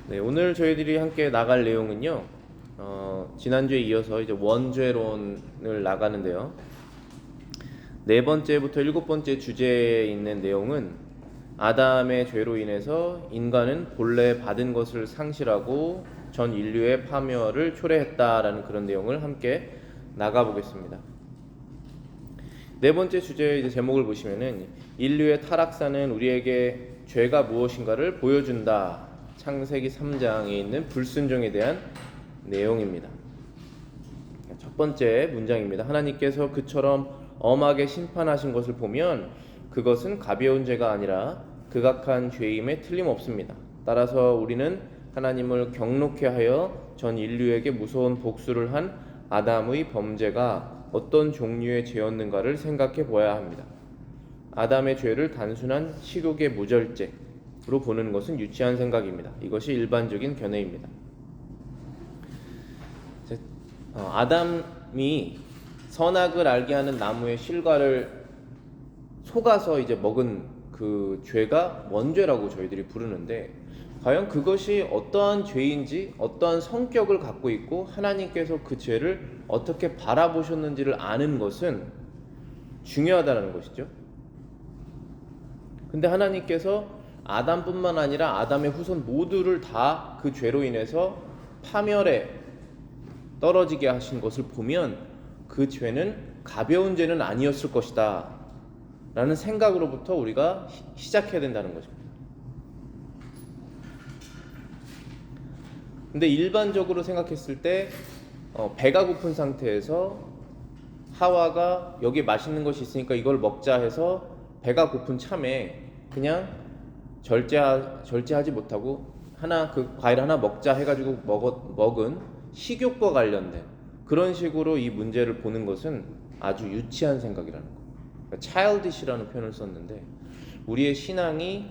네, 오늘 저희들이 함께 나갈 내용은요. 지난주에 이어서 이제 원죄론을 나가는데요. 네 번째부터 일곱 번째 주제에 있는 내용은 아담의 죄로 인해서 인간은 본래 받은 것을 상실하고 전 인류의 파멸을 초래했다라는 그런 내용을 함께 나가보겠습니다. 네 번째 주제의 이제 제목을 보시면은 인류의 타락사는 우리에게 죄가 무엇인가를 보여준다. 창세기 3장에 있는 불순종에 대한 내용입니다. 첫 번째 문장입니다. 하나님께서 그처럼 엄하게 심판하신 것을 보면 그것은 가벼운 죄가 아니라 극악한 죄임에 틀림없습니다. 따라서 우리는 하나님을 경록케 하여 전 인류에게 무서운 복수를 한 아담의 범죄가 어떤 종류의 죄였는가를 생각해 보아야 합니다. 아담의 죄를 단순한 식욕의 무절제로 보는 것은 유치한 생각입니다. 이것이 일반적인 견해입니다. 아담이 선악을 알게 하는 나무의 실과를 속아서 이제 먹은 그 죄가 원죄라고 저희들이 부르는데, 과연 그것이 어떠한 죄인지, 어떠한 성격을 갖고 있고 하나님께서 그 죄를 어떻게 바라보셨는지를 아는 것은 중요하다는 것이죠. 근데 하나님께서 아담뿐만 아니라 아담의 후손 모두를 다 그 죄로 인해서 파멸에 떨어지게 하신 것을 보면 그 죄는 가벼운 죄는 아니었을 것이다 라는 생각으로부터 우리가 시작해야 된다는 것입니다. 근데 일반적으로 생각했을 때 배가 고픈 상태에서 하와가 여기 맛있는 것이 있으니까 이걸 먹자 해서 배가 고픈 참에 그냥 절제하지 못하고 그 과일 하나 먹자 해가지고 먹은 식욕과 관련된 그런 식으로 이 문제를 보는 것은 아주 유치한 생각이라는 거예요. 그러니까 childish라는 표현을 썼는데, 우리의 신앙이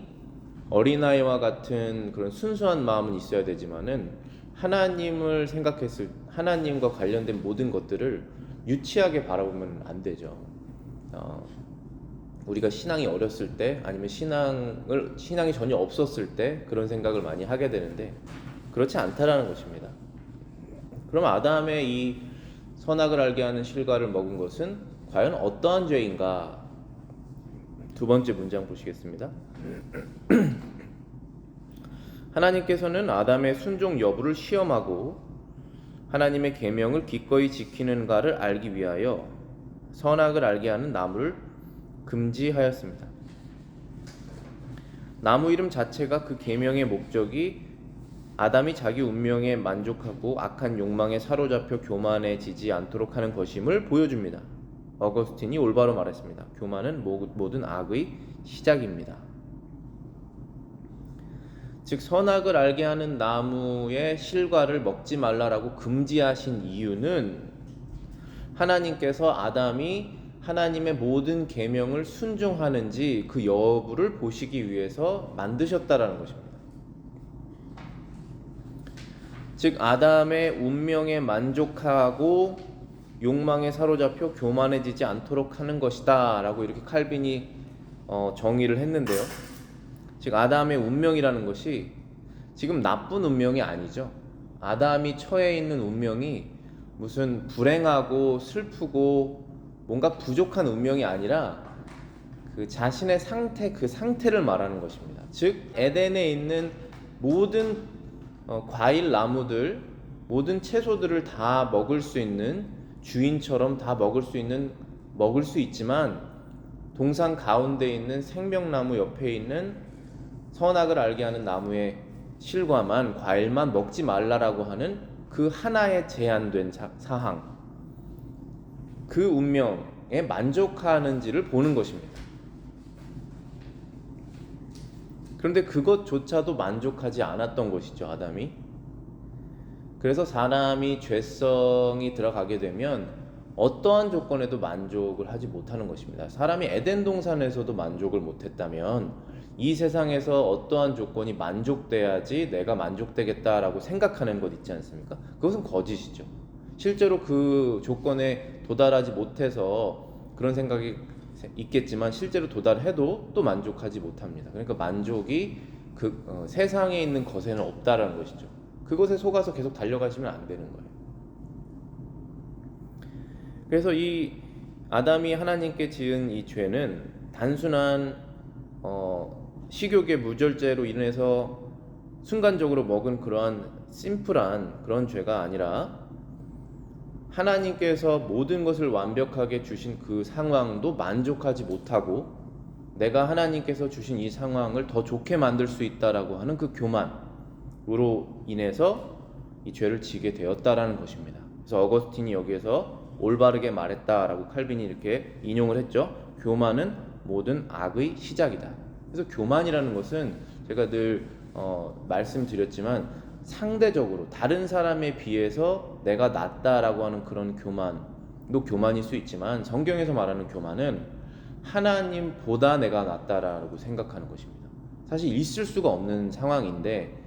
어린아이와 같은 그런 순수한 마음은 있어야 되지만은 하나님과 관련된 모든 것들을 유치하게 바라보면 안 되죠. 우리가 신앙이 어렸을 때 아니면 신앙이 전혀 없었을 때 그런 생각을 많이 하게 되는데 그렇지 않다라는 것입니다. 그럼 아담의 이 선악을 알게 하는 실과를 먹은 것은 과연 어떠한 죄인가? 두 번째 문장 보시겠습니다. 하나님께서는 아담의 순종 여부를 시험하고 하나님의 계명을 기꺼이 지키는가를 알기 위하여 선악을 알게 하는 나무를 금지하였습니다. 나무 이름 자체가 그 계명의 목적이 아담이 자기 운명에 만족하고 악한 욕망에 사로잡혀 교만해지지 않도록 하는 것임을 보여줍니다. 어거스틴이 올바로 말했습니다. 교만은 모든 악의 시작입니다. 즉 선악을 알게 하는 나무의 실과를 먹지 말라라고 금지하신 이유는 하나님께서 아담이 하나님의 모든 계명을 순종하는지 그 여부를 보시기 위해서 만드셨다라는 것입니다. 즉 아담의 운명에 만족하고 욕망에 사로잡혀 교만해지지 않도록 하는 것이다 라고 이렇게 칼빈이 정의를 했는데요. 즉 아담의 운명이라는 것이 지금 나쁜 운명이 아니죠. 아담이 처해 있는 운명이 무슨 불행하고 슬프고 뭔가 부족한 운명이 아니라 그 자신의 상태, 그 상태를 말하는 것입니다. 즉 에덴에 있는 모든 과일 나무들, 모든 채소들을 다 먹을 수 있는 주인처럼 다 먹을 수 있지만 동산 가운데 있는 생명나무 옆에 있는 선악을 알게 하는 나무의 실과만, 과일만 먹지 말라라고 하는 그 하나의 제한된 사항, 그 운명에 만족하는지를 보는 것입니다. 그런데 그것조차도 만족하지 않았던 것이죠, 아담이. 그래서 사람이 죄성이 들어가게 되면 어떠한 조건에도 만족을 하지 못하는 것입니다. 사람이 에덴 동산에서도 만족을 못했다면 이 세상에서 어떠한 조건이 만족돼야지 내가 만족되겠다라고 생각하는 것 있지 않습니까? 그것은 거짓이죠. 실제로 그 조건에 도달하지 못해서 그런 생각이 있겠지만 실제로 도달해도 또 만족하지 못합니다. 그러니까 만족이 세상에 있는 것에는 없다라는 것이죠. 그것에 속아서 계속 달려가시면 안 되는 거예요. 그래서 이 아담이 하나님께 지은 이 죄는 단순한 식욕의 무절제로 인해서 순간적으로 먹은 그러한 심플한 그런 죄가 아니라 하나님께서 모든 것을 완벽하게 주신 그 상황도 만족하지 못하고 내가 하나님께서 주신 이 상황을 더 좋게 만들 수 있다라고 하는 그 교만으로 인해서 이 죄를 지게 되었다라는 것입니다. 그래서 어거스틴이 여기에서 올바르게 말했다라고 칼빈이 이렇게 인용을 했죠. 교만은 모든 악의 시작이다. 그래서 교만이라는 것은 제가 늘 말씀드렸지만 상대적으로 다른 사람에 비해서 내가 낫다라고 하는 그런 교만도 교만일 수 있지만 성경에서 말하는 교만은 하나님보다 내가 낫다라고 생각하는 것입니다. 사실 있을 수가 없는 상황인데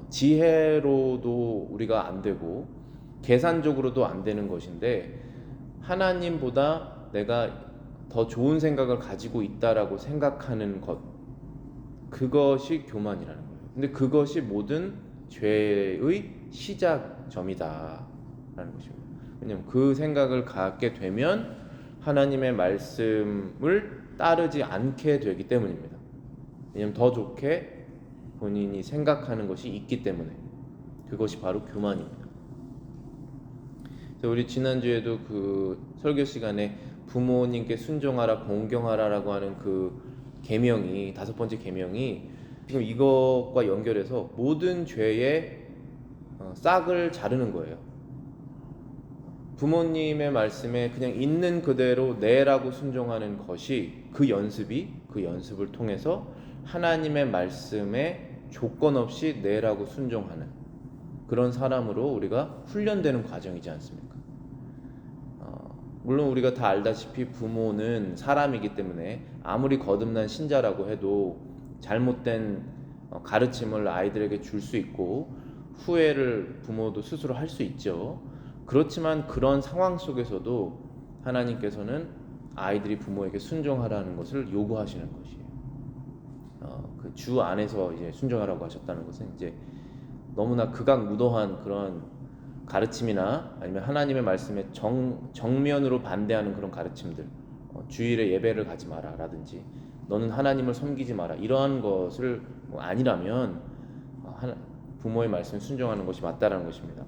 지혜로도 우리가 안 되고 계산적으로도 안 되는 것인데 하나님보다 내가 더 좋은 생각을 가지고 있다라고 생각하는 것, 그것이 교만이라는 거예요. 근데 그것이 모든 죄의 시작점이다 라는 것입니다. 왜냐하면 그 생각을 갖게 되면 하나님의 말씀을 따르지 않게 되기 때문입니다. 왜냐하면 더 좋게 본인이 생각하는 것이 있기 때문에. 그것이 바로 교만입니다. 우리 지난주에도 그 설교 시간에 부모님께 순종하라 공경하라라고 하는 그 계명이 5번째 계명이 지금 이것과 연결해서 모든 죄의 싹을 자르는 거예요. 부모님의 말씀에 그냥 있는 그대로 네라고 순종하는 것이 그 연습을 통해서 하나님의 말씀에 조건 없이 네라고 순종하는 그런 사람으로 우리가 훈련되는 과정이지 않습니까? 물론 우리가 다 알다시피 부모는 사람이기 때문에 아무리 거듭난 신자라고 해도 잘못된 가르침을 아이들에게 줄 수 있고 후회를 부모도 스스로 할 수 있죠. 그렇지만 그런 상황 속에서도 하나님께서는 아이들이 부모에게 순종하라는 것을 요구하시는 것이에요. 그 주 안에서 이제 순종하라고 하셨다는 것은 이제 너무나 극악무도한 그런 가르침이나 아니면 하나님의 말씀에 정면으로 반대하는 그런 가르침들, 주일에 예배를 가지 마라 라든지 너는 하나님을 섬기지 마라 이러한 것을 아니라면 부모의 말씀에 순종하는 것이 맞다라는 것입니다.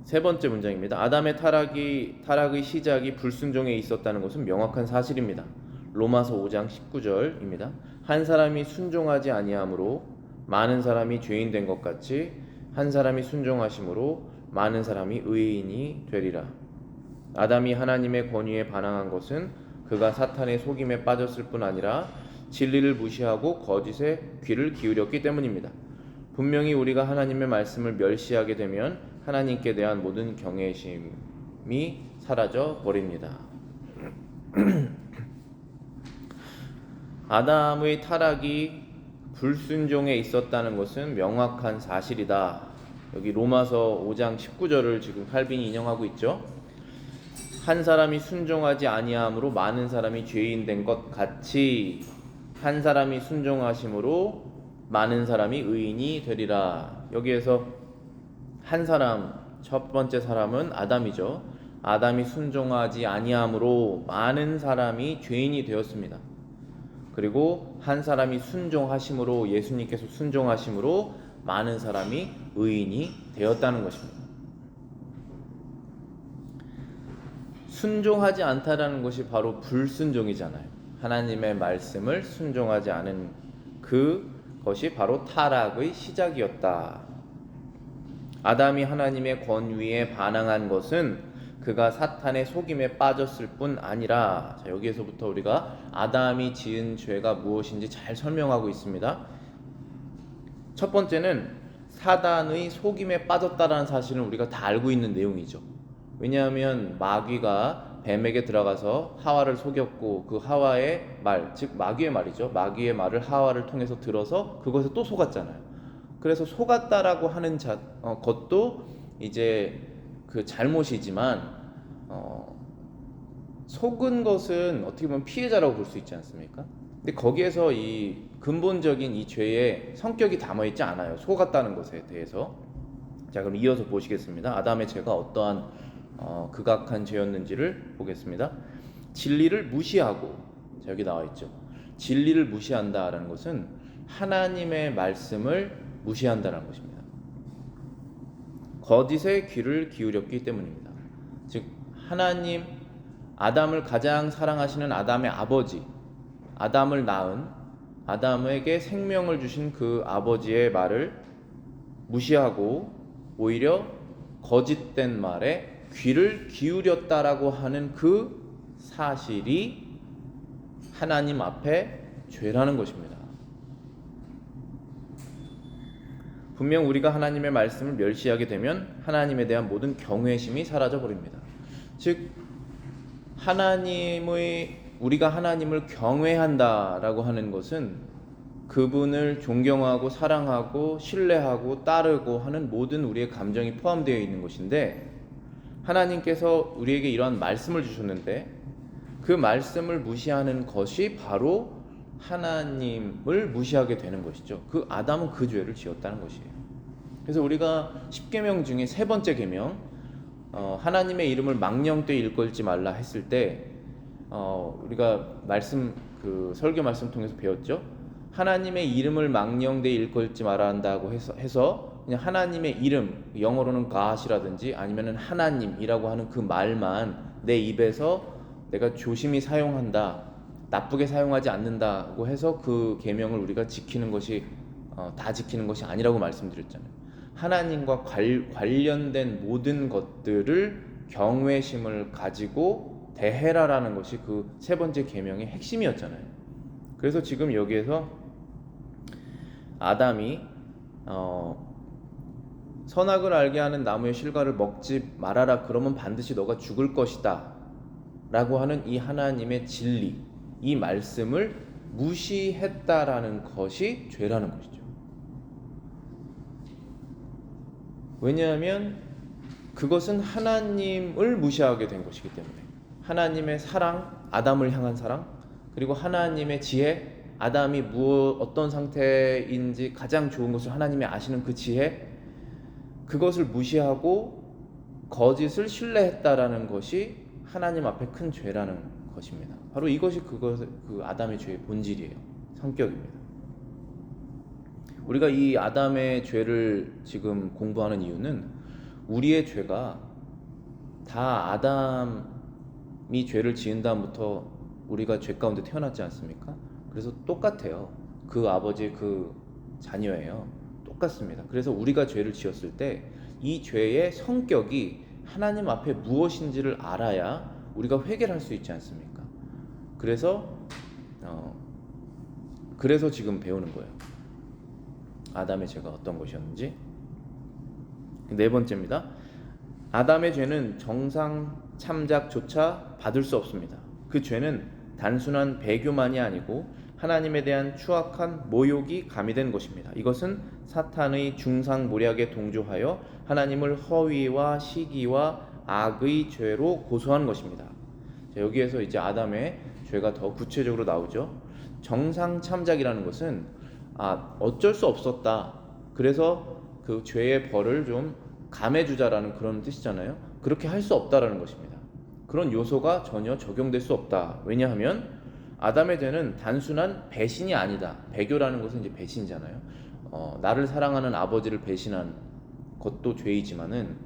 3번째 문장입니다. 아담의 타락의 시작이 불순종에 있었다는 것은 명확한 사실입니다. 로마서 5장 19절입니다. 한 사람이 순종하지 아니함으로 많은 사람이 죄인 된 것 같이 한 사람이 순종하심으로 많은 사람이 의인이 되리라. 아담이 하나님의 권위에 반항한 것은 그가 사탄의 속임에 빠졌을 뿐 아니라 진리를 무시하고 거짓에 귀를 기울였기 때문입니다. 분명히 우리가 하나님의 말씀을 멸시하게 되면 하나님께 대한 모든 경외심이 사라져 버립니다. 아담의 타락이 불순종에 있었다는 것은 명확한 사실이다. 여기 로마서 5장 19절을 지금 칼빈이 인용하고 있죠. 한 사람이 순종하지 아니함으로 많은 사람이 죄인 된 것 같이 한 사람이 순종하심으로 많은 사람이 의인이 되리라. 여기에서 한 사람, 첫 번째 사람은 아담이죠. 아담이 순종하지 아니함으로 많은 사람이 죄인이 되었습니다. 그리고 한 사람이 순종하심으로, 예수님께서 순종하심으로 많은 사람이 의인이 되었다는 것입니다. 순종하지 않다라는 것이 바로 불순종이잖아요. 하나님의 말씀을 순종하지 않은 그것이 바로 타락의 시작이었다. 아담이 하나님의 권위에 반항한 것은 그가 사탄의 속임에 빠졌을 뿐 아니라, 자, 여기에서부터 우리가 아담이 지은 죄가 무엇인지 잘 설명하고 있습니다. 첫 번째는 사단의 속임에 빠졌다라는 사실은 우리가 다 알고 있는 내용이죠. 왜냐하면 마귀가 뱀에게 들어가서 하와를 속였고 그 하와의 말, 즉 마귀의 말이죠. 마귀의 말을 하와를 통해서 들어서 그것에 또 속았잖아요. 그래서 속았다라고 하는 것도 이제 그 잘못이지만 속은 것은 어떻게 보면 피해자라고 볼 수 있지 않습니까? 근데 거기에서 이 근본적인 이 죄의 성격이 담아 있지 않아요. 속았다는 것에 대해서. 자, 그럼 이어서 보시겠습니다. 아담의 죄가 어떠한 극악한 죄였는지를 보겠습니다. 진리를 무시하고, 자, 여기 나와 있죠. 진리를 무시한다라는 것은 하나님의 말씀을 무시한다는 것입니다. 거짓에 귀를 기울였기 때문입니다. 즉 하나님, 아담을 가장 사랑하시는 아담의 아버지, 아담을 낳은, 아담에게 생명을 주신 그 아버지의 말을 무시하고 오히려 거짓된 말에 귀를 기울였다라고 하는 그 사실이 하나님 앞에 죄라는 것입니다. 분명 우리가 하나님의 말씀을 멸시하게 되면 하나님에 대한 모든 경외심이 사라져 버립니다. 즉 우리가 하나님을 경외한다라고 하는 것은 그분을 존경하고 사랑하고 신뢰하고 따르고 하는 모든 우리의 감정이 포함되어 있는 것인데, 하나님께서 우리에게 이러한 말씀을 주셨는데 그 말씀을 무시하는 것이 바로 하나님을 무시하게 되는 것이죠. 그 아담은 그 죄를 지었다는 것이에요. 그래서 우리가 10계명 중에 세 번째 계명, 하나님의 이름을 망령되이 일컬지 말라 했을 때 우리가 설교 말씀 통해서 배웠죠. 하나님의 이름을 망령되이 일컬지 말아야 한다고 해서 그냥 하나님의 이름, 영어로는 God이라든지 아니면은 하나님이라고 하는 그 말만 내 입에서 내가 조심히 사용한다, 나쁘게 사용하지 않는다고 해서 그 계명을 우리가 지키는 것이 다 지키는 것이 아니라고 말씀드렸잖아요. 하나님과 관련된 모든 것들을 경외심을 가지고 대해라라는 것이 그 세 번째 계명의 핵심이었잖아요. 그래서 지금 여기에서 아담이 선악을 알게 하는 나무의 실과를 먹지 말아라, 그러면 반드시 너가 죽을 것이다 라고 하는 이 하나님의 진리, 이 말씀을 무시했다라는 것이 죄라는 것이죠. 왜냐하면 그것은 하나님을 무시하게 된 것이기 때문에, 하나님의 사랑, 아담을 향한 사랑, 그리고 하나님의 지혜, 아담이 어떤 상태인지 가장 좋은 것을 하나님이 아시는 그 지혜, 그것을 무시하고 거짓을 신뢰했다라는 것이 하나님 앞에 큰 죄라는 것입니다. 바로 이것이 그 아담의 죄의 본질이에요. 성격입니다. 우리가 이 아담의 죄를 지금 공부하는 이유는 우리의 죄가 다 아담이 죄를 지은 다음부터 우리가 죄 가운데 태어났지 않습니까? 그래서 똑같아요. 그 아버지의 그 자녀예요. 똑같습니다. 그래서 우리가 죄를 지었을 때 이 죄의 성격이 하나님 앞에 무엇인지를 알아야 우리가 회개를 할 수 있지 않습니까? 그래서 지금 배우는 거예요. 아담의 죄가 어떤 것이었는지. 네 번째입니다. 아담의 죄는 정상 참작조차 받을 수 없습니다. 그 죄는 단순한 배교만이 아니고 하나님에 대한 추악한 모욕이 가미된 것입니다. 이것은 사탄의 중상모략에 동조하여 하나님을 허위와 시기와 악의 죄로 고소한 것입니다. 자, 여기에서 이제 아담의 죄가 더 구체적으로 나오죠. 정상 참작이라는 것은 어쩔 수 없었다, 그래서 그 죄의 벌을 좀 감해주자라는 그런 뜻이잖아요. 그렇게 할 수 없다라는 것입니다. 그런 요소가 전혀 적용될 수 없다. 왜냐하면 아담의 죄는 단순한 배신이 아니다. 배교라는 것은 이제 배신이잖아요. 나를 사랑하는 아버지를 배신한 것도 죄이지만은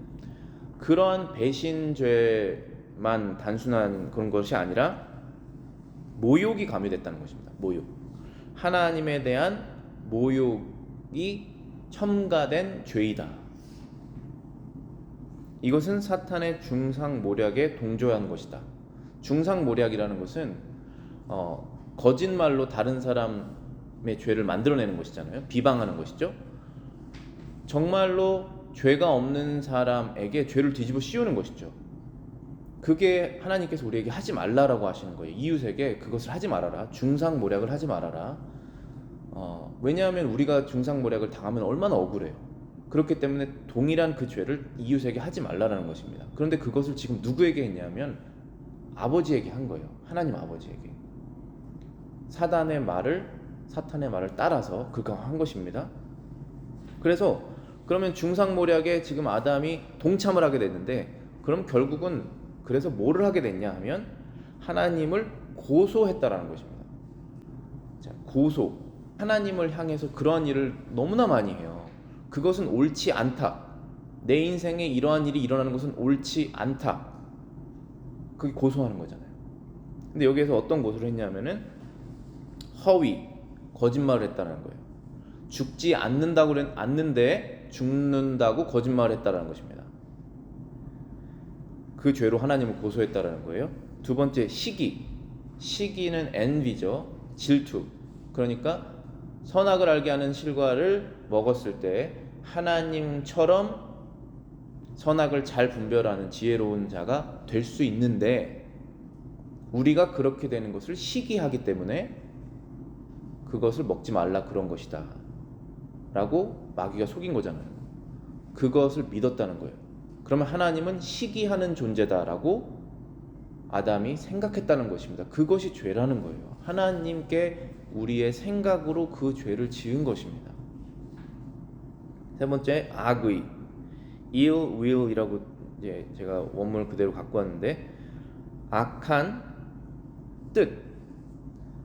그러한 배신죄만 단순한 그런 것이 아니라 모욕이 가미됐다는 것입니다. 모욕. 하나님에 대한 모욕이 첨가된 죄이다. 이것은 사탄의 중상모략에 동조한 것이다. 중상모략이라는 것은 거짓말로 다른 사람의 죄를 만들어내는 것이잖아요. 비방하는 것이죠. 정말로 죄가 없는 사람에게 죄를 뒤집어 씌우는 것이죠. 그게 하나님께서 우리에게 하지 말라라고 하시는 거예요. 이웃에게 그것을 하지 말아라. 중상모략을 하지 말아라. 왜냐하면 우리가 중상모략을 당하면 얼마나 억울해요. 그렇기 때문에 동일한 그 죄를 이웃에게 하지 말라라는 것입니다. 그런데 그것을 지금 누구에게 했냐면 아버지에게 한 거예요. 하나님 아버지에게. 사탄의 말을 따라서 극악한 것입니다. 그래서 그러면 중상모략에 지금 아담이 동참을 하게 됐는데, 그럼 결국은 그래서 뭐를 하게 됐냐 하면 하나님을 고소했다라는 것입니다. 자, 고소. 하나님을 향해서 그러한 일을 너무나 많이 해요. 그것은 옳지 않다. 내 인생에 이러한 일이 일어나는 것은 옳지 않다. 그게 고소하는 거잖아요. 근데 여기에서 어떤 고소를 했냐면은 허위, 거짓말을 했다는 거예요. 죽지 않는데 죽는다고 거짓말을 했다는 것입니다. 그 죄로 하나님을 고소했다는 거예요. 두 번째, 시기는 envy죠. 질투. 그러니까 선악을 알게 하는 실과를 먹었을 때 하나님처럼 선악을 잘 분별하는 지혜로운 자가 될 수 있는데, 우리가 그렇게 되는 것을 시기하기 때문에 그것을 먹지 말라 그런 것이다 라고 마귀가 속인 거잖아요. 그것을 믿었다는 거예요. 그러면 하나님은 시기하는 존재다 라고 아담이 생각했다는 것입니다. 그것이 죄라는 거예요. 하나님께 우리의 생각으로 그 죄를 지은 것입니다. 세 번째, 악의, ill will이라고 이제 제가 원문을 그대로 갖고 왔는데, 악한 뜻.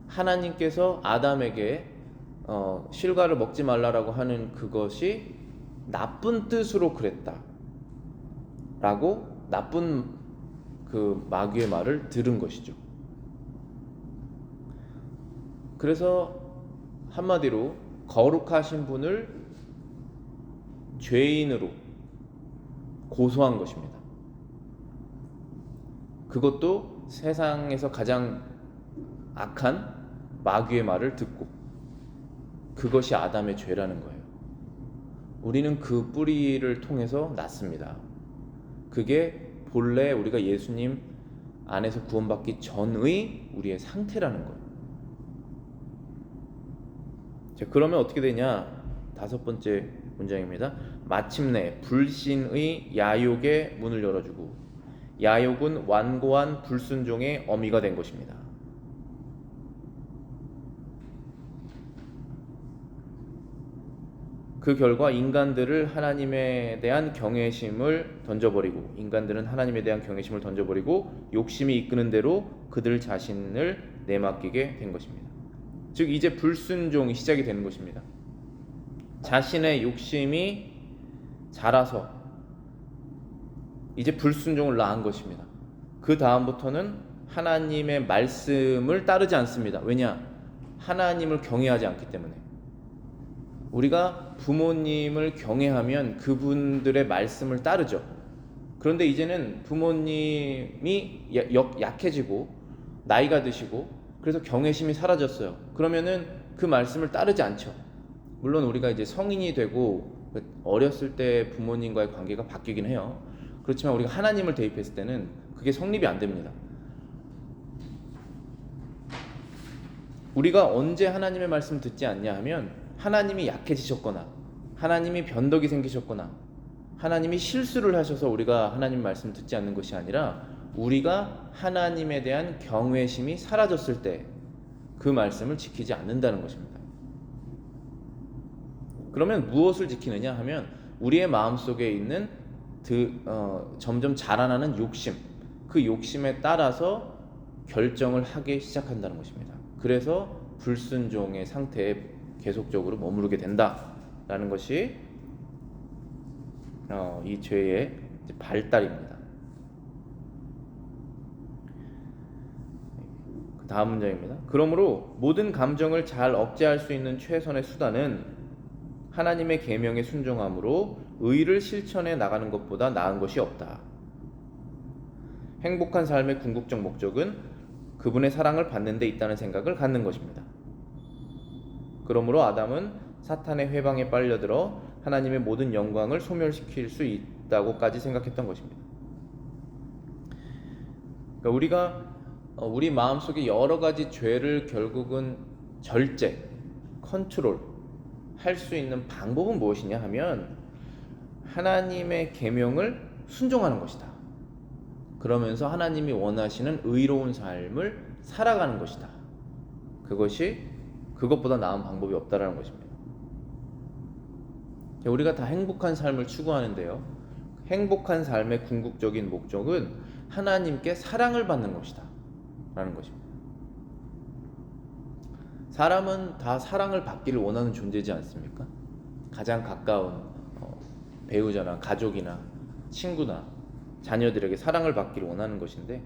하나님께서 아담에게 실과를 먹지 말라라고 하는 그것이 나쁜 뜻으로 그랬다 라고 나쁜 그 마귀의 말을 들은 것이죠. 그래서 한마디로 거룩하신 분을 죄인으로 고소한 것입니다. 그것도 세상에서 가장 악한 마귀의 말을 듣고, 그것이 아담의 죄라는 거예요. 우리는 그 뿌리를 통해서 났습니다. 그게 본래 우리가 예수님 안에서 구원받기 전의 우리의 상태라는 거예요. 자, 그러면 어떻게 되냐? 다섯 번째 문장입니다. 마침내 불신의 야욕의 문을 열어주고, 야욕은 완고한 불순종의 어미가 된 것입니다. 그 결과 인간들은 하나님에 대한 경외심을 던져버리고 욕심이 이끄는 대로 그들 자신을 내맡기게 된 것입니다. 즉 이제 불순종이 시작이 되는 것입니다. 자신의 욕심이 자라서 이제 불순종을 낳은 것입니다. 그 다음부터는 하나님의 말씀을 따르지 않습니다. 왜냐? 하나님을 경외하지 않기 때문에. 우리가 부모님을 경외하면 그분들의 말씀을 따르죠. 그런데 이제는 부모님이 약해지고 나이가 드시고 그래서 경외심이 사라졌어요. 그러면은 그 말씀을 따르지 않죠. 물론 우리가 이제 성인이 되고 어렸을 때 부모님과의 관계가 바뀌긴 해요. 그렇지만 우리가 하나님을 대입했을 때는 그게 성립이 안 됩니다. 우리가 언제 하나님의 말씀을 듣지 않냐 하면 하나님이 약해지셨거나 하나님이 변덕이 생기셨거나 하나님이 실수를 하셔서 우리가 하나님 말씀을 듣지 않는 것이 아니라 우리가 하나님에 대한 경외심이 사라졌을 때 그 말씀을 지키지 않는다는 것입니다. 그러면 무엇을 지키느냐 하면 우리의 마음속에 있는 점점 자라나는 욕심, 그 욕심에 따라서 결정을 하기 시작한다는 것입니다. 그래서 불순종의 상태에 계속적으로 머무르게 된다라는 것이 이 죄의 발달입니다. 다음 문장입니다. 그러므로 모든 감정을 잘 억제할 수 있는 최선의 수단은 하나님의 계명에 순종함으로 의를 실천해 나가는 것보다 나은 것이 없다. 행복한 삶의 궁극적 목적은 그분의 사랑을 받는 데 있다는 생각을 갖는 것입니다. 그러므로 아담은 사탄의 회방에 빨려들어 하나님의 모든 영광을 소멸시킬 수 있다고까지 생각했던 것입니다. 그러니까 우리가 우리 마음속에 여러 가지 죄를 결국은 절제, 컨트롤 할 수 있는 방법은 무엇이냐 하면 하나님의 계명을 순종하는 것이다. 그러면서 하나님이 원하시는 의로운 삶을 살아가는 것이다. 그것보다 나은 방법이 없다라는 것입니다. 우리가 다 행복한 삶을 추구하는데요. 행복한 삶의 궁극적인 목적은 하나님께 사랑을 받는 것이다 라는 것입니다. 사람은 다 사랑을 받기를 원하는 존재지 않습니까? 가장 가까운 배우자나 가족이나 친구나 자녀들에게 사랑을 받기를 원하는 것인데,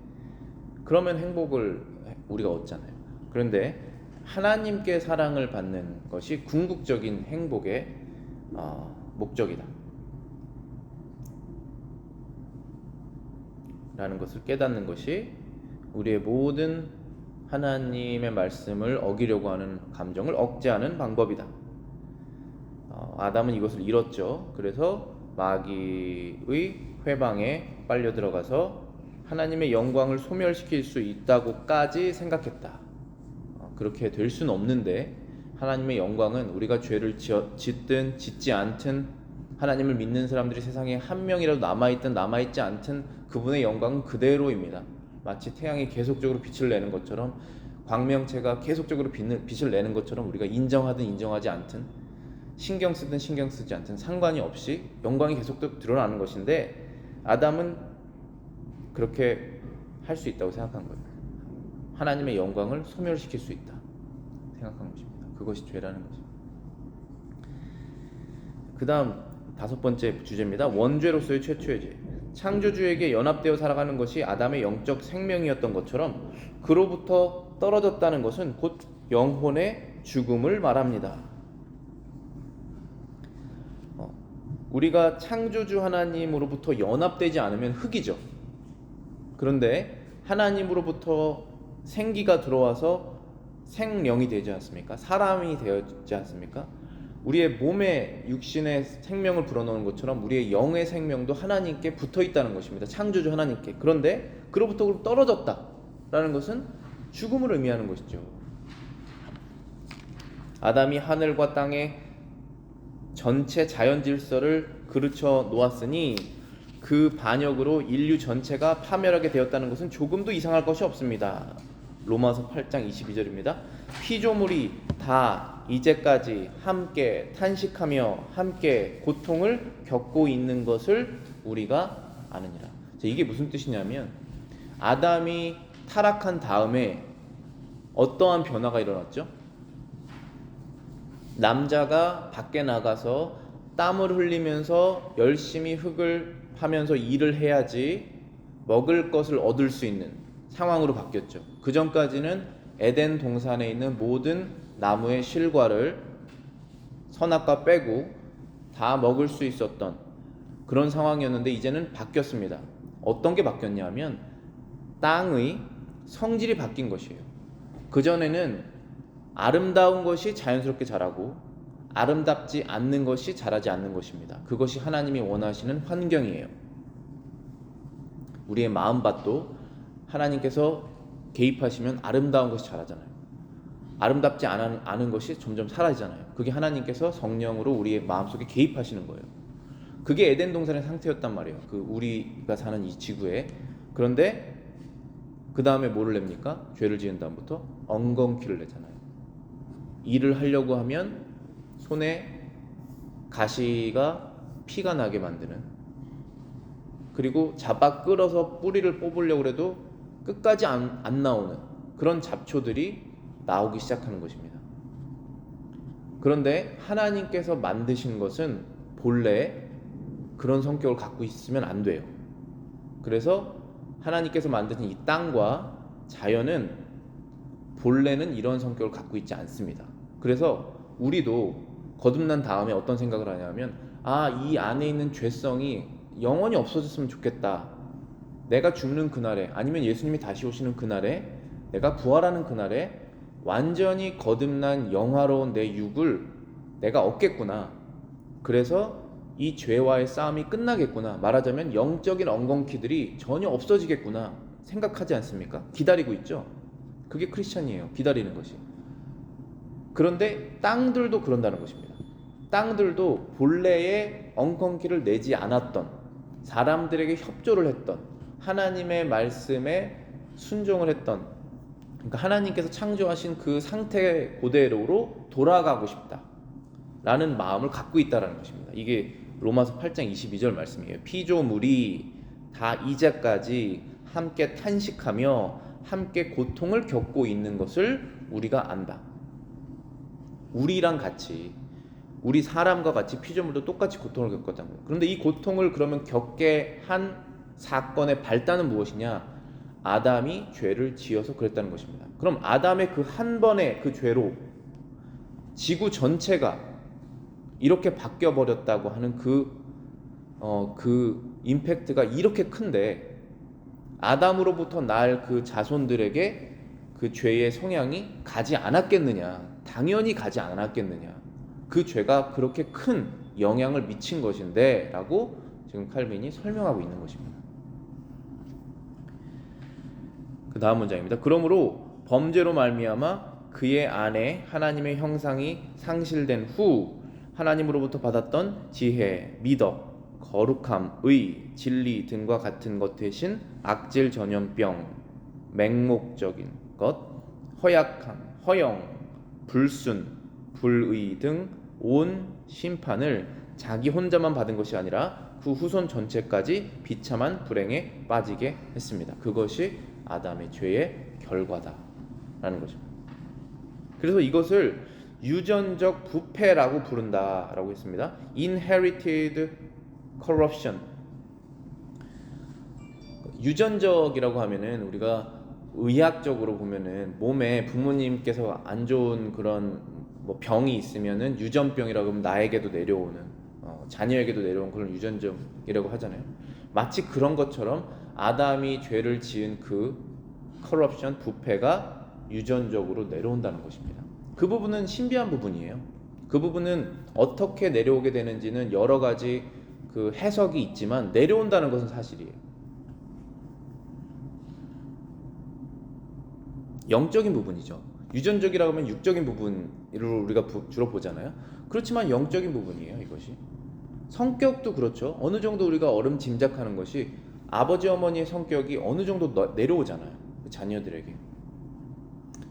그러면 행복을 우리가 얻잖아요. 그런데 하나님께 사랑을 받는 것이 궁극적인 행복의 목적이다 라는 것을 깨닫는 것이 우리의 모든 하나님의 말씀을 어기려고 하는 감정을 억제하는 방법이다. 아담은 이것을 잃었죠. 그래서 마귀의 회방에 빨려 들어가서 하나님의 영광을 소멸시킬 수 있다고까지 생각했다. 그렇게 될 수는 없는데, 하나님의 영광은 우리가 죄를 짓든 짓지 않든 하나님을 믿는 사람들이 세상에 한 명이라도 남아있든 남아있지 않든 그분의 영광은 그대로입니다. 마치 태양이 계속적으로 빛을 내는 것처럼, 광명체가 계속적으로 빛을 내는 것처럼, 우리가 인정하든 인정하지 않든 신경 쓰든 신경 쓰지 않든 상관이 없이 영광이 계속 드러나는 것인데, 아담은 그렇게 할 수 있다고 생각한 거예요. 하나님의 영광을 소멸시킬 수 있다 생각한 것입니다. 그것이 죄라는 것입니다. 그 다음 5번째 주제입니다. 원죄로서의 최초의 죄. 창조주에게 연합되어 살아가는 것이 아담의 영적 생명이었던 것처럼 그로부터 떨어졌다는 것은 곧 영혼의 죽음을 말합니다. 우리가 창조주 하나님으로부터 연합되지 않으면 흙이죠. 그런데 하나님으로부터 생기가 들어와서 생령이 되지 않습니까? 사람이 되었지 않습니까? 우리의 몸에 육신의 생명을 불어넣은 것처럼 우리의 영의 생명도 하나님께 붙어 있다는 것입니다. 창조주 하나님께. 그런데 그로부터 떨어졌다라는 것은 죽음을 의미하는 것이죠. 아담이 하늘과 땅의 전체 자연 질서를 그르쳐 놓았으니 그 반역으로 인류 전체가 파멸하게 되었다는 것은 조금도 이상할 것이 없습니다. 로마서 8장 22절입니다. 피조물이 다 이제까지 함께 탄식하며 함께 고통을 겪고 있는 것을 우리가 아느니라. 이게 무슨 뜻이냐면, 아담이 타락한 다음에 어떠한 변화가 일어났죠? 남자가 밖에 나가서 땀을 흘리면서 열심히 흙을 하면서 일을 해야지 먹을 것을 얻을 수 있는 상황으로 바뀌었죠. 그 전까지는 에덴 동산에 있는 모든 나무의 실과를 선악과 빼고 다 먹을 수 있었던 그런 상황이었는데, 이제는 바뀌었습니다. 어떤 게 바뀌었냐면 땅의 성질이 바뀐 것이에요. 그전에는 아름다운 것이 자연스럽게 자라고 아름답지 않는 것이 자라지 않는 것입니다. 그것이 하나님이 원하시는 환경이에요. 우리의 마음밭도 하나님께서 개입하시면 아름다운 것이 자라잖아요. 아름답지 않은 것이 점점 사라지잖아요. 그게 하나님께서 성령으로 우리의 마음속에 개입하시는 거예요. 그게 에덴 동산의 상태였단 말이에요. 우리가 사는 이 지구에. 그런데 그 다음에 뭐를 냅니까? 죄를 지은 다음부터 엉겅퀴를 내잖아요. 일을 하려고 하면 손에 가시가 피가 나게 만드는, 그리고 잡아 끌어서 뿌리를 뽑으려고 해도 끝까지 안 나오는 그런 잡초들이 나오기 시작하는 것입니다. 그런데 하나님께서 만드신 것은 본래 그런 성격을 갖고 있으면 안 돼요. 그래서 하나님께서 만드신 이 땅과 자연은 본래는 이런 성격을 갖고 있지 않습니다. 그래서 우리도 거듭난 다음에 어떤 생각을 하냐면, 이 안에 있는 죄성이 영원히 없어졌으면 좋겠다. 내가 죽는 그날에, 아니면 예수님이 다시 오시는 그날에, 내가 부활하는 그날에 완전히 거듭난 영화로운 내 육을 내가 얻겠구나. 그래서 이 죄와의 싸움이 끝나겠구나. 말하자면 영적인 엉겅퀴들이 전혀 없어지겠구나 생각하지 않습니까? 기다리고 있죠. 그게 크리스찬이에요. 기다리는 것이. 그런데 땅들도 그런다는 것입니다. 땅들도 본래의 엉겅퀴를 내지 않았던, 사람들에게 협조를 했던, 하나님의 말씀에 순종을 했던, 그러니까 하나님께서 창조하신 그 상태 그대로로 돌아가고 싶다라는 마음을 갖고 있다라는 것입니다. 이게 로마서 8장 22절 말씀이에요. 피조물이 다 이제까지 함께 탄식하며 함께 고통을 겪고 있는 것을 우리가 안다. 우리랑 같이, 우리 사람과 같이 피조물도 똑같이 고통을 겪었다는 거예요. 그런데 이 고통을 그러면 겪게 한 사건의 발단은 무엇이냐? 아담이 죄를 지어서 그랬다는 것입니다. 그럼 아담의 그 한 번의 그 죄로 지구 전체가 이렇게 바뀌어 버렸다고 하는 그 임팩트가 이렇게 큰데, 아담으로부터 날 그 자손들에게 그 죄의 성향이 가지 않았겠느냐? 당연히 가지 않았겠느냐? 그 죄가 그렇게 큰 영향을 미친 것인데 라고 지금 칼빈이 설명하고 있는 것입니다. 그 다음 문장입니다. 그러므로 범죄로 말미암아 그의 안에 하나님의 형상이 상실된 후 하나님으로부터 받았던 지혜, 미덕, 거룩함, 의, 진리 등과 같은 것 대신 악질 전염병, 맹목적인 것, 허약함, 허영, 불순, 불의 등 온 심판을 자기 혼자만 받은 것이 아니라 그 후손 전체까지 비참한 불행에 빠지게 했습니다. 그것이 아담의 죄의 결과다라는 것입니다. 그래서 이것을 유전적 부패라고 부른다라고 했습니다. Inherited corruption. 유전적이라고 하면은 우리가 의학적으로 보면은 몸에 부모님께서 안 좋은 그런 뭐 병이 있으면은 유전병이라고 하면 나에게도 내려오는, 자녀에게도 내려온 그런 유전적이라고 하잖아요. 마치 그런 것처럼 아담이 죄를 지은 그 corruption, 부패가 유전적으로 내려온다는 것입니다. 그 부분은 신비한 부분이에요. 그 부분은 어떻게 내려오게 되는지는 여러 가지 그 해석이 있지만 내려온다는 것은 사실이에요. 영적인 부분이죠. 유전적이라고 하면 육적인 부분을 우리가 주로 보잖아요. 그렇지만 영적인 부분이에요, 이것이. 성격도 그렇죠. 어느 정도 우리가 짐작하는 것이 아버지 어머니의 성격이 어느 정도 내려오잖아요, 자녀들에게.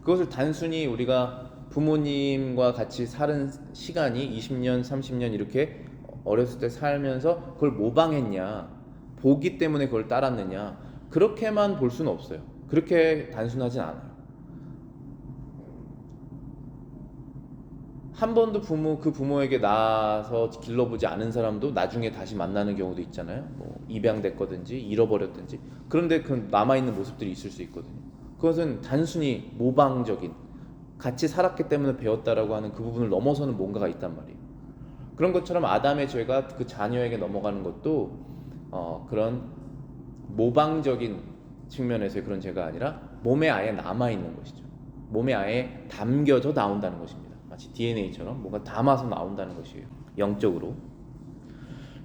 그것을 단순히 우리가 부모님과 같이 사는 시간이 20년, 30년 이렇게 어렸을 때 살면서 그걸 모방했냐, 보기 때문에 그걸 따랐느냐, 그렇게만 볼 수는 없어요. 그렇게 단순하진 않아요. 한 번도 그 부모에게 낳아서 길러보지 않은 사람도 나중에 다시 만나는 경우도 있잖아요. 뭐 입양됐거든지 잃어버렸든지. 그런데 그 남아있는 모습들이 있을 수 있거든요. 그것은 단순히 모방적인, 같이 살았기 때문에 배웠다라고 하는 그 부분을 넘어서는 뭔가가 있단 말이에요. 그런 것처럼 아담의 죄가 그 자녀에게 넘어가는 것도 그런 모방적인 측면에서의 그런 죄가 아니라 몸에 아예 남아있는 것이죠. 몸에 아예 담겨져 나온다는 것입니다. 마치 DNA처럼 뭔가 담아서 나온다는 것이에요, 영적으로.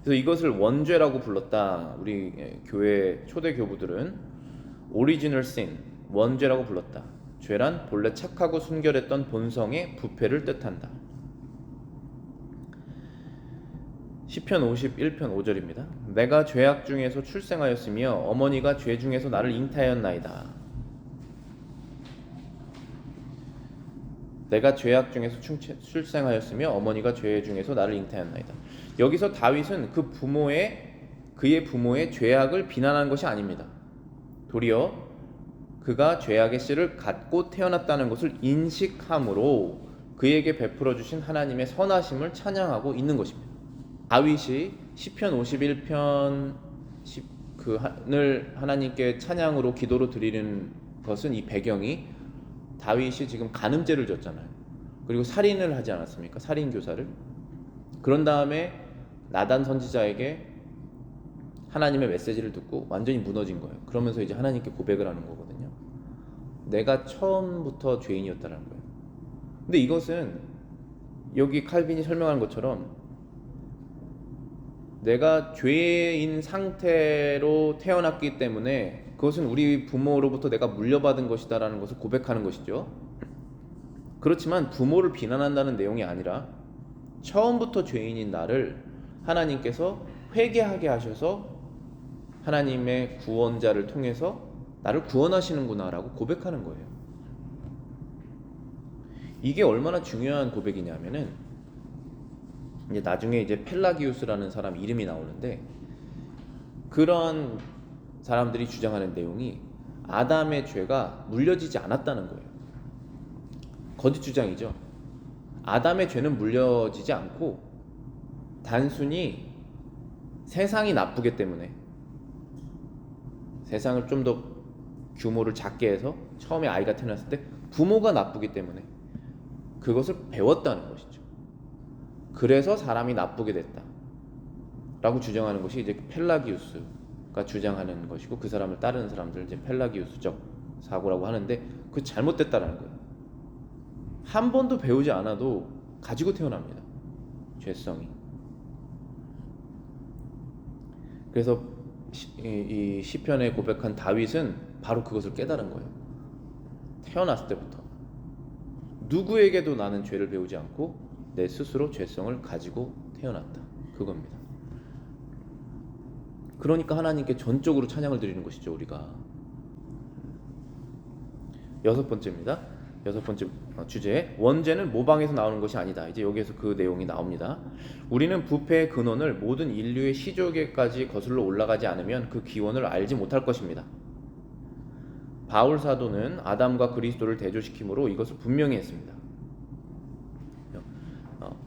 그래서 이것을 원죄라고 불렀다. 우리 교회 초대 교부들은 Original Sin, 원죄라고 불렀다. 죄란 본래 착하고 순결했던 본성의 부패를 뜻한다. 시편 51편 5절입니다. 내가 죄악 중에서 출생하였으며 어머니가 죄 중에서 나를 잉태하였나이다. 내가 죄악 중에서 출생하였으며 어머니가 죄 중에서 나를 잉태하였나이다. 여기서 다윗은 그의 부모의 죄악을 비난하는 것이 아닙니다. 도리어 그가 죄악의 씨를 갖고 태어났다는 것을 인식함으로 그에게 베풀어 주신 하나님의 선하심을 찬양하고 있는 것입니다. 다윗이 시편 51편 을 하나님께 찬양으로 기도로 드리는 것은, 이 배경이 다윗이 지금 간음죄를 졌잖아요. 그리고 살인을 하지 않았습니까? 살인 교사를. 그런 다음에 나단 선지자에게 하나님의 메시지를 듣고 완전히 무너진 거예요. 그러면서 이제 하나님께 고백을 하는 거거든요. 내가 처음부터 죄인이었다는 거예요. 근데 이것은 여기 칼빈이 설명한 것처럼 내가 죄인 상태로 태어났기 때문에 그것은 우리 부모로부터 내가 물려받은 것이다라는 것을 고백하는 것이죠. 그렇지만 부모를 비난한다는 내용이 아니라 처음부터 죄인인 나를 하나님께서 회개하게 하셔서 하나님의 구원자를 통해서 나를 구원하시는구나 라고 고백하는 거예요. 이게 얼마나 중요한 고백이냐면은 이제 나중에 이제 펠라기우스라는 사람 이름이 나오는데, 그런 사람들이 주장하는 내용이 아담의 죄가 물려지지 않았다는 거예요. 거짓 주장이죠. 아담의 죄는 물려지지 않고 단순히 세상이 나쁘기 때문에, 세상을 좀 더 규모를 작게 해서 처음에 아이가 태어났을 때 부모가 나쁘기 때문에 그것을 배웠다는 것이죠. 그래서 사람이 나쁘게 됐다 라고 주장하는 것이 이제 펠라기우스가 주장하는 것이고, 그 사람을 따르는 사람들 이제 펠라기우스적 사고라고 하는데, 그 잘못됐다라는 거예요. 한 번도 배우지 않아도 가지고 태어납니다, 죄성이. 그래서 이 시편에 고백한 다윗은 바로 그것을 깨달은 거예요. 태어났을 때부터 누구에게도 나는 죄를 배우지 않고 내 스스로 죄성을 가지고 태어났다, 그겁니다. 그러니까 하나님께 전적으로 찬양을 드리는 것이죠, 우리가. 여섯 번째입니다. 여섯 번째 주제, 원죄는 모방에서 나오는 것이 아니다. 이제 여기에서 그 내용이 나옵니다. 우리는 부패의 근원을 모든 인류의 시조에까지 거슬러 올라가지 않으면 그 기원을 알지 못할 것입니다. 바울 사도는 아담과 그리스도를 대조시킴으로 이것을 분명히 했습니다.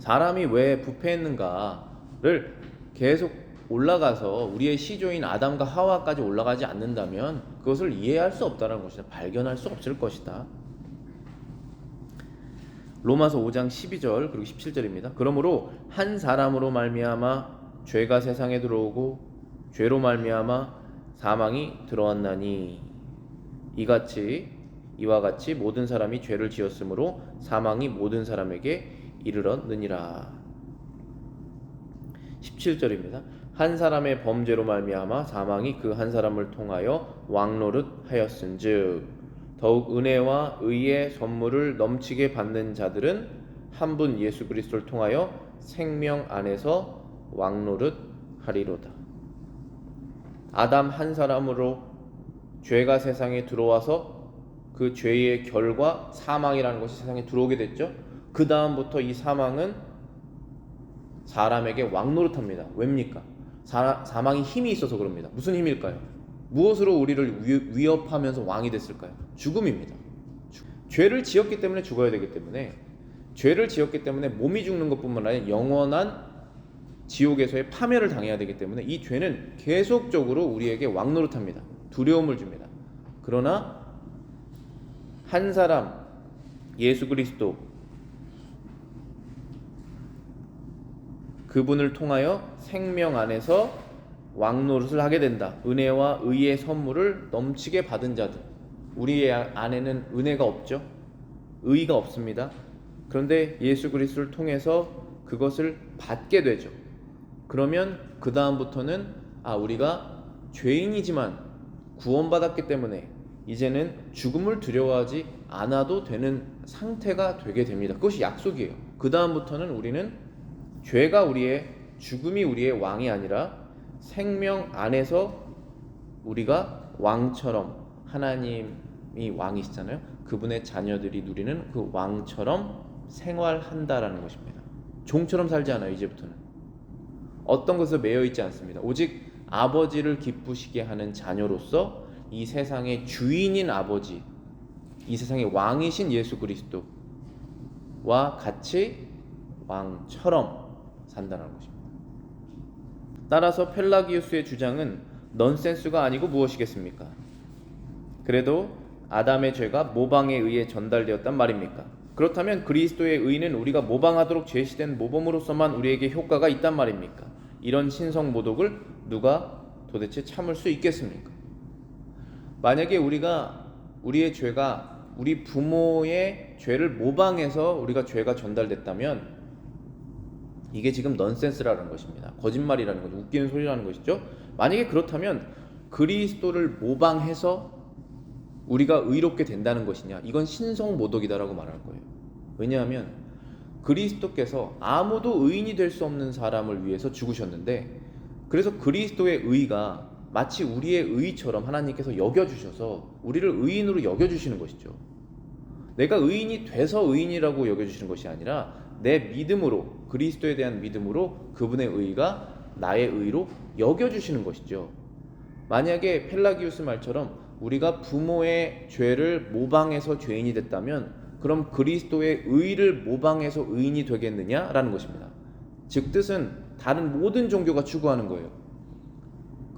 사람이 왜 부패했는가를 계속 올라가서 우리의 시조인 아담과 하와까지 올라가지 않는다면 그것을 이해할 수 없다는 것이다. 발견할 수 없을 것이다. 로마서 5장 12절 그리고 17절입니다. 그러므로 한 사람으로 말미암아 죄가 세상에 들어오고 죄로 말미암아 사망이 들어왔나니 이와 같이 모든 사람이 죄를 지었으므로 사망이 모든 사람에게 이르렀느니라. 17절입니다. 한 사람의 범죄로 말미암아 사망이 그 한 사람을 통하여 왕노릇하였은즉 더욱 은혜와 의의 선물을 넘치게 받는 자들은 한 분 예수 그리스도를 통하여 생명 안에서 왕노릇하리로다. 아담 한 사람으로 죄가 세상에 들어와서 그 죄의 결과 사망이라는 것이 세상에 들어오게 됐죠. 그 다음부터 이 사망은 사람에게 왕노릇합니다. 왜입니까? 사망이 힘이 있어서 그럽니다. 무슨 힘일까요? 무엇으로 우리를 위협하면서 왕이 됐을까요? 죽음입니다. 죄를 지었기 때문에 죽어야 되기 때문에, 죄를 지었기 때문에 몸이 죽는 것뿐만 아니라 영원한 지옥에서의 파멸을 당해야 되기 때문에 이 죄는 계속적으로 우리에게 왕노릇합니다. 두려움을 줍니다. 그러나 한 사람 예수 그리스도, 그분을 통하여 생명 안에서 왕노릇을 하게 된다. 은혜와 의의 선물을 넘치게 받은 자들. 우리의 안에는 은혜가 없죠. 의가 없습니다. 그런데 예수 그리스도를 통해서 그것을 받게 되죠. 그러면 그 다음부터는 우리가 죄인이지만 구원받았기 때문에 이제는 죽음을 두려워하지 않아도 되는 상태가 되게 됩니다. 그것이 약속이에요. 그 다음부터는 우리는 죽음이 우리의 왕이 아니라 생명 안에서 우리가 왕처럼, 하나님이 왕이시잖아요. 그분의 자녀들이 누리는 그 왕처럼 생활한다라는 것입니다. 종처럼 살지 않아요. 이제부터는 어떤 것에 매여 있지 않습니다. 오직 아버지를 기쁘시게 하는 자녀로서 이 세상의 주인인 아버지, 이 세상의 왕이신 예수 그리스도와 같이 왕처럼 산다는 것입니다. 따라서 펠라기우스의 주장은 넌센스가 아니고 무엇이겠습니까? 그래도 아담의 죄가 모방에 의해 전달되었단 말입니까? 그렇다면 그리스도의 의는 우리가 모방하도록 제시된 모범으로서만 우리에게 효과가 있단 말입니까? 이런 신성 모독을 누가 도대체 참을 수 있겠습니까? 만약에 우리의 죄가 우리 부모의 죄를 모방해서 우리가 죄가 전달됐다면 이게 지금 넌센스라는 것입니다. 거짓말이라는 거죠. 웃기는 소리라는 것이죠. 만약에 그렇다면 그리스도를 모방해서 우리가 의롭게 된다는 것이냐? 이건 신성모독이다라고 말할 거예요. 왜냐하면 그리스도께서 아무도 의인이 될 수 없는 사람을 위해서 죽으셨는데, 그래서 그리스도의 의가 마치 우리의 의처럼 하나님께서 여겨주셔서 우리를 의인으로 여겨주시는 것이죠. 내가 의인이 돼서 의인이라고 여겨주시는 것이 아니라 내 믿음으로, 그리스도에 대한 믿음으로 그분의 의가 나의 의로 여겨주시는 것이죠. 만약에 펠라기우스 말처럼 우리가 부모의 죄를 모방해서 죄인이 됐다면 그럼 그리스도의 의를 모방해서 의인이 되겠느냐라는 것입니다. 즉 뜻은 다른 모든 종교가 추구하는 거예요.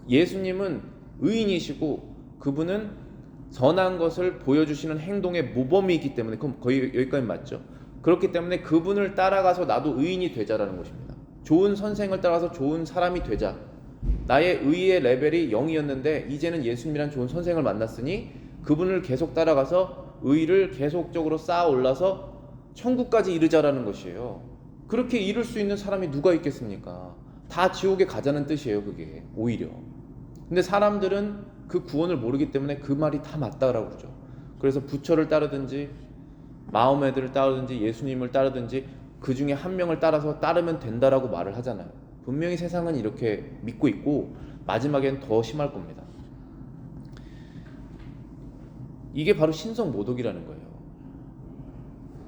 예수님은 의인이시고 그분은 선한 것을 보여주시는 행동의 모범이기 때문에, 그럼 거의 여기까지 맞죠? 그렇기 때문에 그분을 따라가서 나도 의인이 되자라는 것입니다. 좋은 선생을 따라가서 좋은 사람이 되자. 나의 의의 레벨이 0이었는데 이제는 예수님이란 좋은 선생을 만났으니 그분을 계속 따라가서 의를 계속적으로 쌓아 올라서 천국까지 이르자라는 것이에요. 그렇게 이룰 수 있는 사람이 누가 있겠습니까? 다 지옥에 가자는 뜻이에요, 그게 오히려. 근데 사람들은 그 구원을 모르기 때문에 그 말이 다 맞다라고 그러죠. 그래서 부처를 따르든지 마호메드를 따르든지 예수님을 따르든지 그 중에 한 명을 따라서 따르면 된다라고 말을 하잖아요. 분명히 세상은 이렇게 믿고 있고 마지막엔 더 심할 겁니다. 이게 바로 신성모독이라는 거예요.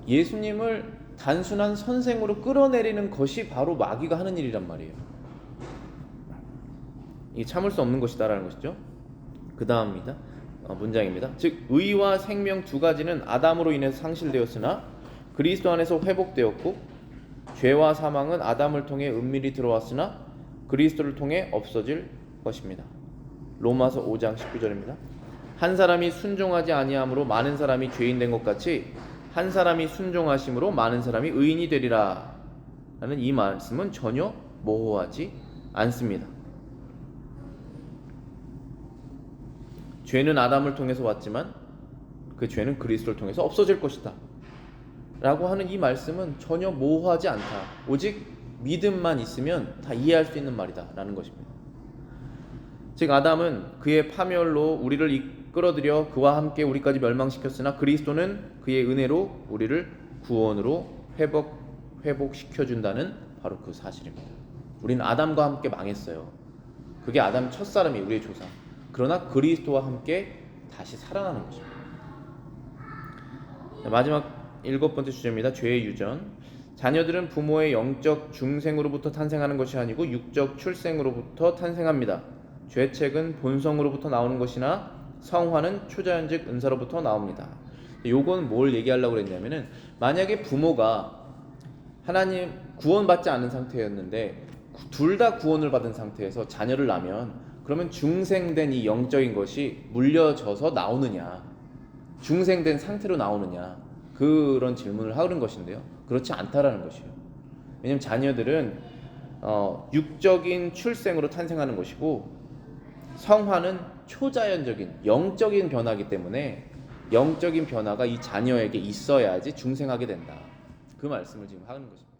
예수님을 단순한 선생으로 끌어내리는 것이 바로 마귀가 하는 일이란 말이에요. 이게 참을 수 없는 것이다라는 것이죠. 그 다음입니다. 문장입니다. 즉 의와 생명 두 가지는 아담으로 인해서 상실되었으나 그리스도 안에서 회복되었고 죄와 사망은 아담을 통해 은밀히 들어왔으나 그리스도를 통해 없어질 것입니다. 로마서 5장 19절입니다. 한 사람이 순종하지 아니함으로 많은 사람이 죄인 된 것 같이 한 사람이 순종하심으로 많은 사람이 의인이 되리라 라는 이 말씀은 전혀 모호하지 않습니다. 죄는 아담을 통해서 왔지만 그 죄는 그리스도를 통해서 없어질 것이다 라고 하는 이 말씀은 전혀 모호하지 않다. 오직 믿음만 있으면 다 이해할 수 있는 말이다 라는 것입니다. 즉 아담은 그의 파멸로 우리를 이끌어들여 그와 함께 우리까지 멸망시켰으나 그리스도는 그의 은혜로 우리를 구원으로 회복시켜준다는 바로 그 사실입니다. 우리는 아담과 함께 망했어요. 그게 아담 첫사람이 우리의 조상. 그러나 그리스도와 함께 다시 살아나는 것입니다. 마지막 7번째 주제입니다. 죄의 유전. 자녀들은 부모의 영적 중생으로부터 탄생하는 것이 아니고 육적 출생으로부터 탄생합니다. 죄책은 본성으로부터 나오는 것이나 성화는 초자연적 은사로부터 나옵니다. 요건 뭘 얘기하려고 그랬냐면은 만약에 부모가 하나님 구원받지 않은 상태였는데 둘 다 구원을 받은 상태에서 자녀를 낳으면 그러면 중생된 이 영적인 것이 물려져서 나오느냐, 중생된 상태로 나오느냐, 그런 질문을 하는 것인데요. 그렇지 않다라는 것이에요. 왜냐하면 자녀들은 육적인 출생으로 탄생하는 것이고 성화는 초자연적인 영적인 변화이기 때문에 영적인 변화가 이 자녀에게 있어야지 중생하게 된다. 그 말씀을 지금 하는 것입니다.